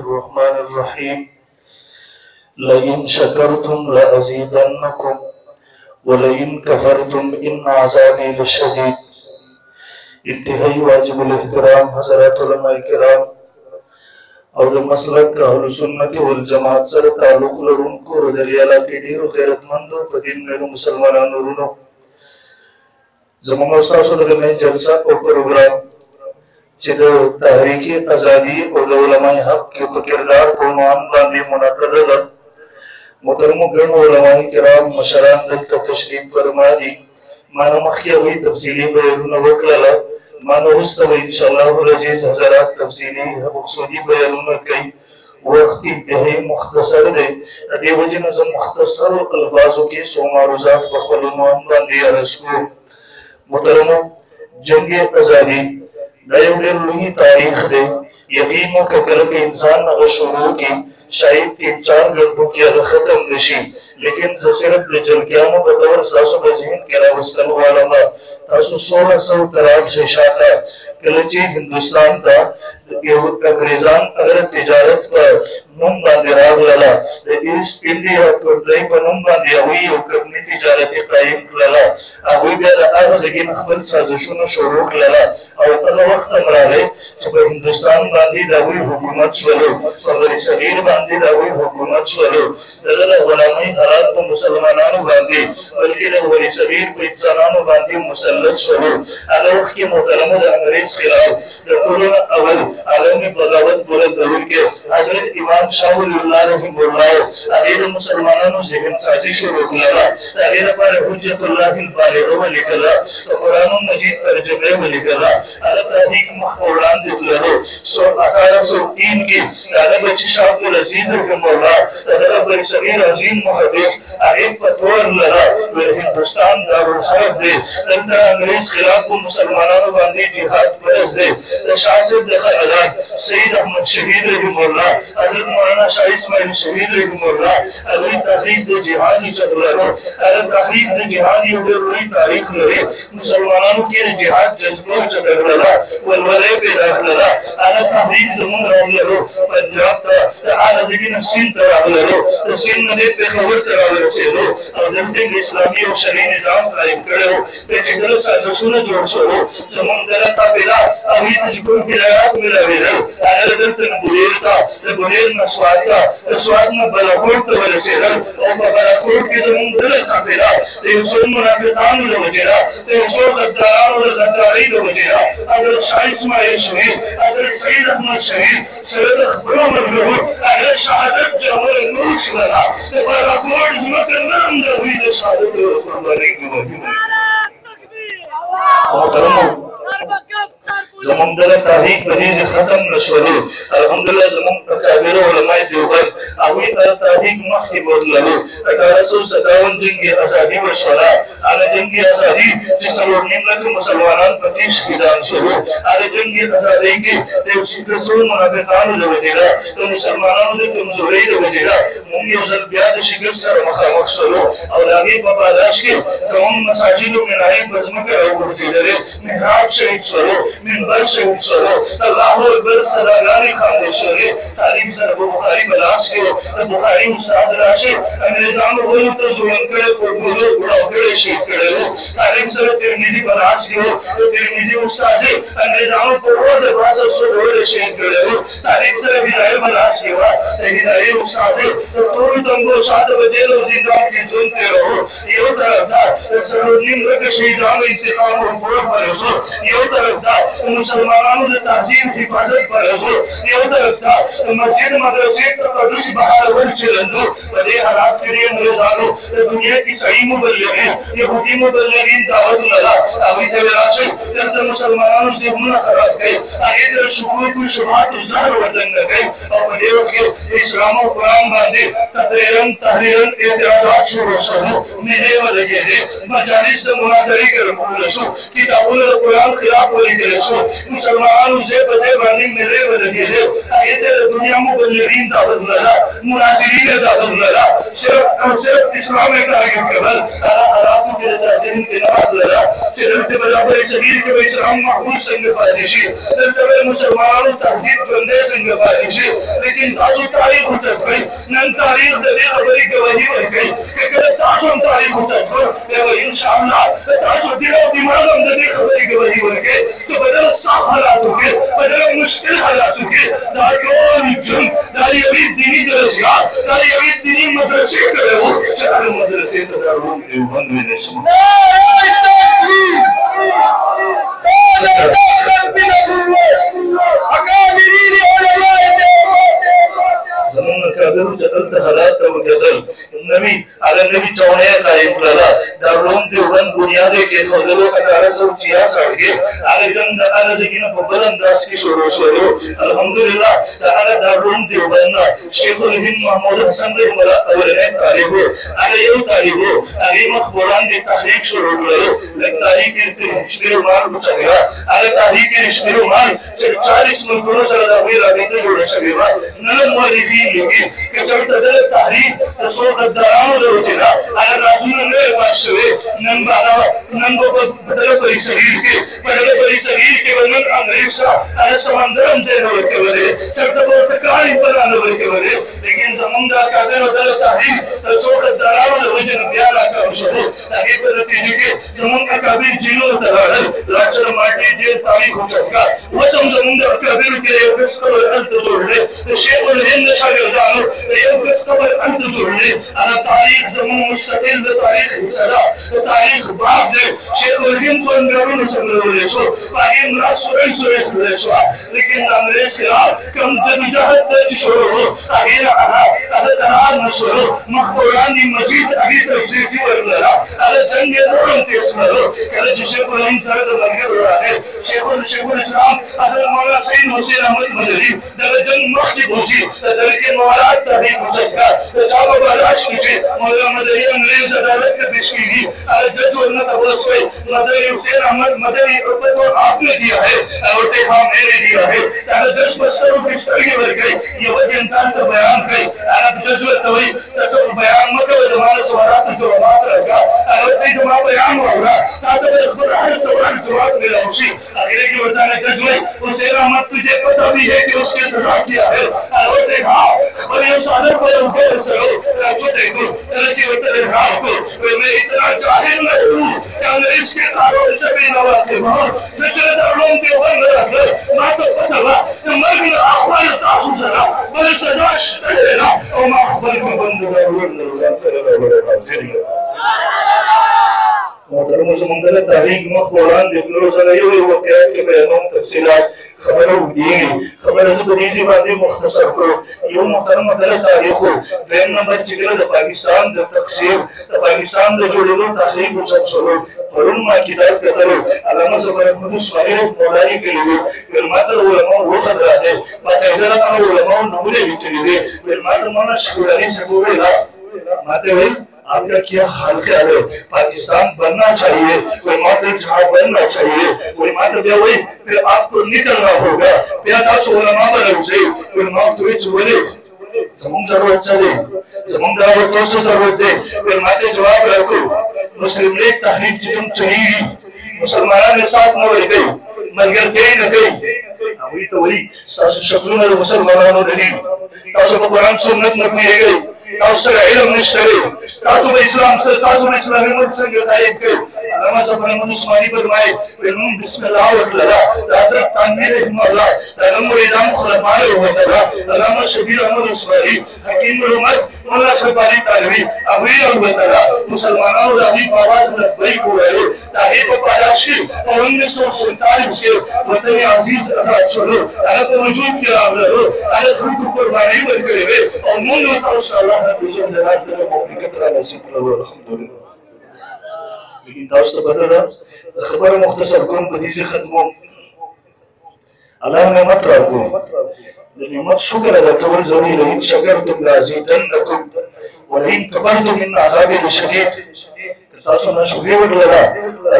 الرحمن الرحيم لئن شكرتم لأزيدنكم ولئن كفرتم إن عذابي لشديد. انتہائی واجب الاحترام حضرات علماء کرام اور مسلک اہل سنت والجماعت سر تعلق لرونکو ردریالا کی ډیرو خیرتمندو په دین مېرو مسلمانانو ورونو، زموږ ستاسو د نن جلسه او پروګرام چې د تحریک ازادي او د علماء حق کې په کردار په عنوان باندې منعقده ده. محترمو ګڼو علماء کرام مشران دلته تشریف فرما دي. ما نه مخکې هغوی تفصیلي بیانونه وکړله، ما نه وروسته به انشاءالله العزیز حضرات تفصیلي اصولي بیانونه کوي. وخت انتهایی مختصر دی، د دې وجې نه زه مختصرو الفاظو کې څو معروضات په خپل عنوان باندې عرض کوم. محترمو، جنگ ازادي دا یو ډېر لوی تاریخ دی. یقین مو که کله که انسان هغه شروع کړي شاید 3-4 ګڼو کې هغه ختم نشي، لیکن زه صرف د جلګیانو په طور ستاسو په ذهن کې راوستل غواړم. تاسو 1600 طرف شئ شاته کله چې هندوستان ته یو انګریزان اگر تجارت په نوم باندې راغلله، د ایسټ انډیا کمپنۍ په نوم باندې هغوی یو کمپنۍ تجارتي قایم کړله. هغوی بیا د هغه ځای نه خپل سازشونه شروع کړله او هغه وخت هم راغی چې په هندوستان باندې د هغوی حکومت شولو، په بری صغیر باندې د هغوی حکومت شولو. دغه د غلامۍ حالات په مسلمانانو باندې بلکې د بری صغیر په انسانانو باندې مسلط شولو. هغه وخت کې محترمو د انګریز خلاف د ټولو نه اول عالمي بغاوت بلندوونکی حضرت امام شاه ولی الله رحمه الله هغې د مسلمانانو ذهن سازي شروع کړله. د هغې لپاره حجت الله البالغه ولیکله، د قرآن مجید ترجمه ولیکله. هغه تحریک مخ په وړاندې تللو. 1803 کې د هغه بچي شاه عبدالعزیز رحمه الله د دغه برصغیر عظیم محدث هغې فتوا ورلره ویل هندوستان دارالحرب دی، دلته انګریز خلاف په مسلمانانو باندې جهاد فرض دی. د شاه صاحب د خیالات سید احمد شهید رحمه الله، حضرت مولانا شاه اسماعیل شهید رحمه الله هغوی تحریک د جهاد چلولو. هغه تحریک د جهاد یو ډېر لوی تاریخ لري. مسلمانانو کې د جهاد جذبه اوچته کړله، ولولۍ پیدا کړله. هغه تحریک زموږ راوړلو پنجاب ته، د هغه ځایه نه سیند ته راغللو، د سیند نه دې پېښور ته راورسېدو او دلته اسلامي او شرعي نظام قایم کړی و. بیا چې کله سازشونه جوړ شولو زموږ دغه قافله هغوی ته چې کوم هدایات ملاوېدل هغه دلته نه بونیر ته، د بونیر نه سوات ته، د سوات نه بلاکوټ ته ورسېدل او په بلاکوټ کې زموږ دغه قافله د یو څو منافقانو له وجې نه، د یو څو غدارانو د غدارۍ له وجې نه حضرت شاه اسماعیل شهید، حضرت سید احمد شهید سره د خپلو ملګرو هغه شهادت جامه نوش کړله. د بلاکوټ ځمکه نه هم د هغوی د شهادت قربانۍ ګواهي وه. محترمو، زموږ دغه تحریک په دې ختم نه شولو. الحمدلله زموږ اکابرو علماء دیوبند هغوی ته تحریک مخکې بوتللو. 1857 جنګ ازادي وشوله. هغه جنګ ازادي چې 4.5 لکه مسلمانان پکې شهیدان شولو. هغه جنګ ازادۍ کې د یو څو منافقانو له وجې نه، د مسلمانانو د کمزورۍ له وجې نه موږ یو ځل بیا د شکست سره مخامخ شولو او د هغې په پاداش کې زموږ مساجدو منارې په ځمکه راوغورځېدلې، محراب شهید شولو، منبر شهید شولو، الله اکبر صلاګانې خاموش شولې. تعلیم سره په بخاري په لاس کې و. د بخاري استاد راشي انګریزانو ولو ته ظلم کړی، قربانو ګوډاو کړی، شهید کړی و. تعلیم سره ترمذي په لاس کې و. د ترمذي استاد انګریزانو په اور د پاسه سوځولې، شهید کړی و. تعلیم سره هدایه په لاس کې وه. د هدایې استاد د ټولو تنګو شاته په جیل او زندان کې ژوند تېروه. یو طرف ته د 4.5 لکه شهیدانو انتقام ورکول فرض و، یو طرف ته د مسلمانانو د تعظیم حفاظت فرض و، یو طرف ته د مسجد مدرسې تقدس بحالول چلند و. په دې حالات کې د انګریزانو د دنیا عیسایي مبلغین، یهودي مبلغین دعوت لرله. هغوی ته ویل راشئ دلته مسلمانانو ذهنونه خراب کړئ، هغې ته د شکوک و شبهاتو زهر ودنګه کړئ او په دې وخت کې اسلام او قرآن باندې تحریرا اعتراضات شروع شول، میلې ولګېدې، مجالس د مناظرې ګرمول شو، کتابونه د قرآن خلاف ولیکل شو، مسلمانانو ځای په ځای باندې میلې ولګېدې. هغې ته د دنیا مبلغین دعوت لرا مناظرین دعوت لرا صرف اسلام کارګر کول هغه حالاتو کې تاثیر انتناب لرا چې دلته برابر صغیر کې اسلام محفوظ څنګه پاتې شي دلته مسلمانانو تهذیب ژوندی څنګه پاتې شي لیکن تاسو تاریخ وڅکئ نن تاریخ د دې خبرې گواهی ورکوي که کله تاسو هم تاریخ وڅکئ بیا ان شاء الله تاسو دې دماغ هم د دې خبرې گواهی ورکوي چې په دغه سخت حالاتو کې په دغه مشکل حالاتو کې دا ټول ژوند دا یوې دیني درسګاه دا یوې دیني مدرسې کړی و چې هغه مدرسې ته دارالعلوم دیوبند ویلی شم زمون کابل چې دلته حالات ته وکتل هغه نوي چوڼۍ قایم کړله دارالعلوم دیوبند بنیاد یې کېښودلو 1866 کې هغه جنګ د هغه ځای نه په بل انداز کې شروع شولو الحمدلله د هغه دارالعلوم دیوبند نه شیخ الهند محمود حسن رحمه الله اولنی طالب و هغه یو طالب و هغې مخ وړاندې تحریک شروع کړلو لږ تحریک یې شمېر مال وڅکله هغه تحریک یې شمېر مال چې 40 ملکونو سره د هغوی رابطه جوړه شوې وه نن مورخین لیکي که چېرته دغه تحریک د څو غدارانو د وجې نه هغه رازونه نه وی پاس شوې نن به په دغه بری صغیر کې به نن انګریز ته هغه سمندر هم ځای نه ورکولی چېرته به ورته کاڼي پناه نه ورکولې لیکن زمونږ د اکابرو دغه تحریک د څو غدارانو د وجې نه بیا راکام شوو د هغې په نتیجه کې زمونږ اکابر جیلونو ته لاړل راسره ماټې جیل تاریخ وڅکه اوس هم زمونږ د اکابرو کې یو کس قبر هلته جوړ دی د شیخ الهند د شاګردانو د یو کس قبر هلته جوړ دی هغه تاریخ زمونږ مستقل د تاریخ حصه ده د تاریخ باب دی شیخ الهند په انګارونو سملولی شو په هغې ملا سوری کړلی شوه لیکن د انګریز خلاف کوم جدوجهد دی چې شروع و هغې نه هغه قرار نه شروع مخ په وړاندې مزید هغې تفصیصي ورکړله هغه جنګ یې نور هم تېز کړلو کله چې شیخ الهند سره د ملګرو راغی شیخ الاسلام حضرت مولانا سید حسین احمد مدني دغه جنګ مخکې بوځي د طریقې موالات تحریک وڅکه د چا په برداشت کې چې مولانا مدني انګریز عدالت ته پیش کېږي هغه جج ورنه تپوس کوي مدني حسین احمد مدني اوپر آپ نے دیا ہے البته ہاں میں نے دیا ہے هغه جج په سترګو کې سترګې ورکوي یوه انسان ته بیان کوي هغه جج ورته وایي تاسو بیان مه کوه زما د سوالاتو جوابات راکړه البته زما بیان واوره تا ته به خپل هر سوال جواب ملاو شي आखिर की बताना जजवे उसे रहमत तुझे पता भी है कि उसकी सजा क्या है और देखा और ये सादर पर ऊपर सरो राजो देखो ऐसी होते रहा को मैं इतना जाहिल नहीं हूं कि अंग्रेज के कानून से भी नवाते हो सचरे दारों के बंद रख ना तो पता बा मर्ग ने अखबार तासु सरा बड़े सजा है ना और मैं अखबार को बंद दारों ने सरे बड़े हाजिर محترم زمونږ د تحریک مخ په وړاندې تللو سره یو واقعیت کې بیانوم تفصیلات خبره اوږدېږي خبره زه په دې ځای باندې مختصر کړو یو محترمه دغه تاریخ و دویم نمبر چې کله د پاکستان د تقسیم د پاکستان د جوړېدو تحریک وشت شولو پرون ما کتاب کتلو علامه ظفر احمد عثماني رحمه لیکلي وو ویل ما ته د علماو وفد راغی باقاعده هغه علماو نومونه لیکلي دي ویل ما ته مولانا شکور علي صاحب وویل ما ته ویل आपका क्या हाल ख्याल है पाकिस्तान बनना चाहिए कोई मात्र जहां बनना चाहिए कोई मात्र वही फिर आपको निकलना होगा प्यादा सोलमा बने उसे उलमा तो बोले जमून जरूरत चले जमून दावत तो से जरूरत दे फिर मात्र जवाब रखो मुस्लिम लीग तहरीक जितम चाहिए मुसलमानों ने साथ न रह गई मगर कहीं न कहीं अभी तो वही शक्लों ने मुसलमानों ने नहीं तासो कुरान सुन्नत न किए गए तासो इल्म नशरे तासो इस्लाम से तासो इस्लामी मुल्क से गायब के علامہ ظفر احمد عثماني فرمائے بنون بسم الله وکړه حضرت تنویر رحمه الله دغه مریدان خلفای وکړه علامہ شبیر احمد عثماني حکیم عمر مولا شفاعی طالبی ابوی وکړه مسلمانانو د دې په आवाज لبیک وایي دغه په پاداشي 1947 کې وطن عزیز آزاد شولو هغه په وجود کې راغلو هغه خلکو قرباني ورکړي او موږ تاسو الله رب عزت جلال د مملکت را نصیب کړو الحمدلله لیکن تاسو ته پته ده خبره مختصر کوم په دې ختمو الله نعمت راکو د نعمت شکر ادا کول ضروري دی شکرتم لازیدنکم ولئن کفرتم من عذاب شدید تاسو ناشکري وکړله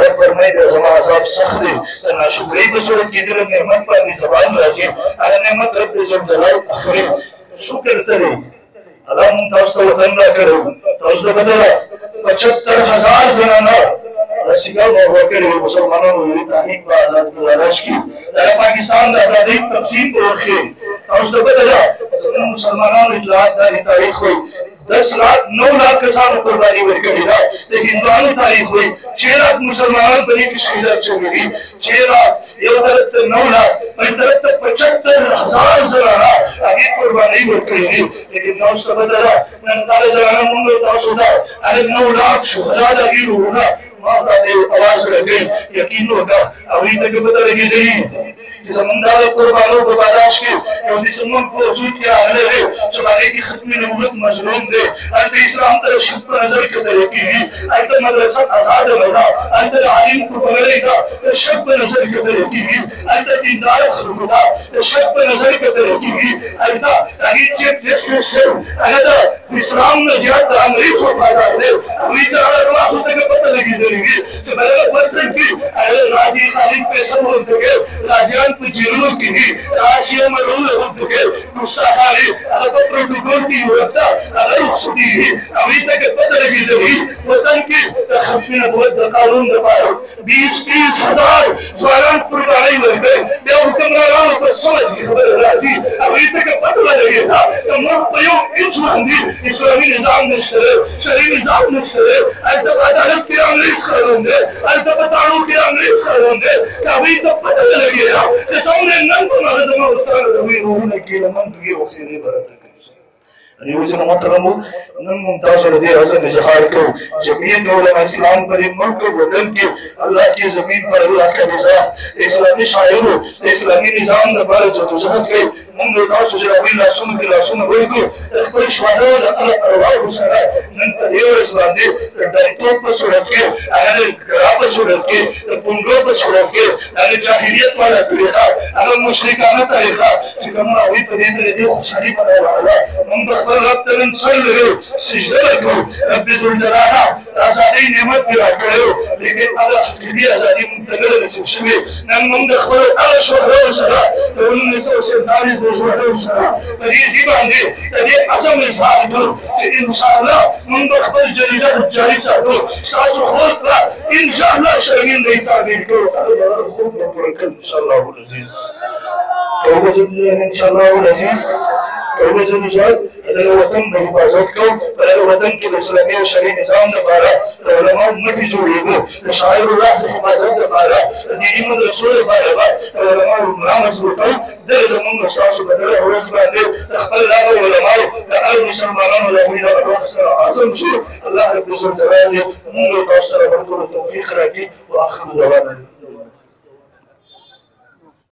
رب فرمایي بیا زما عذاب سخت دی د ناشکرۍ په صورت کې کله نعمت باندې زبان راځي هغه نعمت رب ذوالجلال اخلي شکر څه دی الله مونږ تاسو ته وطن راکړی تاسو ته پته ده ৭۵,۰۰۰ زنانه رسیدان اور وکړي مسلمانانو د تحریک په آزاد گزارش کې د پاکستان د ازادۍ تقسیم په وخت کې تاسو ته پته ده زموږ مسلمانانو اطلاعات داري تاریخ وایي 10 लाख 9 लाख کسانو قرباني ورکړې ده د هندوانو تاریخ وایي 6 लाख مسلمانان په دې کې شهیدان شوي دي 6 लाख یو طرف ته 9 लाख بل طرف ته ৭۵,۰۰۰ زنانه هغې قربانۍ ورکړې دي لیکن تاسو ته پته ده نن دا زنانه مونږ تاسو ته هغه 9 लाख شهدا د هغې روحونه ما ته دې اواز راکوي یقین وکړه هغوی ته که پته لګېدلي چې زمونږ دا د قربانو په باداش کې یو داسې ملک په وجود کې راغلی دی چې هغې کې ختم نبوت مظلوم دی هلته اسلام ته د شک په نظر کتلی کېږي هلته مدرسه ازاده نه ده هلته د عالم په بغلۍ ته د شک په نظر کتلی کېږي هلته دینداره خلکو ته د شک په نظر کتلی کېږي هلته هغې چیف جسټس صاحب هغه د اسلام نه زیات د انګریز وفادار دی هغوی ته هغه ارواحو ته که پته لګېدلې وي چې په دغه مطلب کې هغه راضي خالد فیصل ورته کوي غازیان په جیلونو کې دي راشیه مرونه ورته کوي ګستاخانې هغه په پروټوکول کې ورته هغه رخصتېږي هغوی ته که پته لګېدلې وطن کې د ختم نبوت د قانون دپاره 20-30,000 ځوانان قربانۍ ورکوي بیا حکمرانانو په سمج کې خبره راځي هغوی ته که پته ولګېده د ملک په یو انچ باندې اسلامي نظام نشته دی شرعي نظام نشته دی هلته په عدالت کې انګریز قانون دی هلته په تاڼو کې انګریز قانون دی که هغوی ته پته ولګېده قسم دی نن به هغه زما استاد د هغوی روحونه کې له منطقې او خیرې برابر کوي یو ځل محترمو نن موږ تاسو له دې عزم اظهار کوو جمعیت علماء اسلام په دې ملک او وطن کې الله کی زمین پر الله کا نظام اسلامي شاعرو د اسلامي نظام لپاره جدوجہد کوي موږ تاسو چې هغوی لاسونو کې لاسونه ورکړو د خپل شهداو د ارواحو سره نن په دې ورځ باندې د ډایټوب په صورت کې هغه د ګرا په صورت کې د پونډو په صورت کې هغه جاهلیت والا طریقه هغه مشرکانه طریقه چې کوم هغوی په دې باندې خوشحالي بنوله موږ خپل رب ته نن سر لرو سجده وکړو رب ذوالجلاله د ازادۍ نعمت پرې راکړی لیکن هغه حقیقي ازادي موږ ته نه ده نصیب شوې نن موږ د خپلو هغه شهداو سره د 1947 د شهداو سره په دې ځای باندې د دې عزم اظهار کوو چې انشاءالله موږ به خپل جریده جاري ساتو ستاسو خوب به انشاءالله شرمنده یې تعبیر کوو هغه به هغه خوب به پوره کړو انشاءالله العزیز توبه جدیدن انشاءالله العزیز توبه جدیدن د وطن د حفاظت کوو په دغه وطن کې د اسلامي او شرعي نظام لپاره د علماو مټې جوړېږو د شاعر الله د حفاظت لپاره د دیني مدرسو لپاره به د علماو ملا مضبوطوو دغه زموږ ستاسو په دغه ورځ باندې د خپل هغو علماو د هغو مسلمانانو د هغوی دغه وخت سره عزم شو الله رب العزت موږ تاسو سره ورکړو توفیق راکړي واخر دعوانا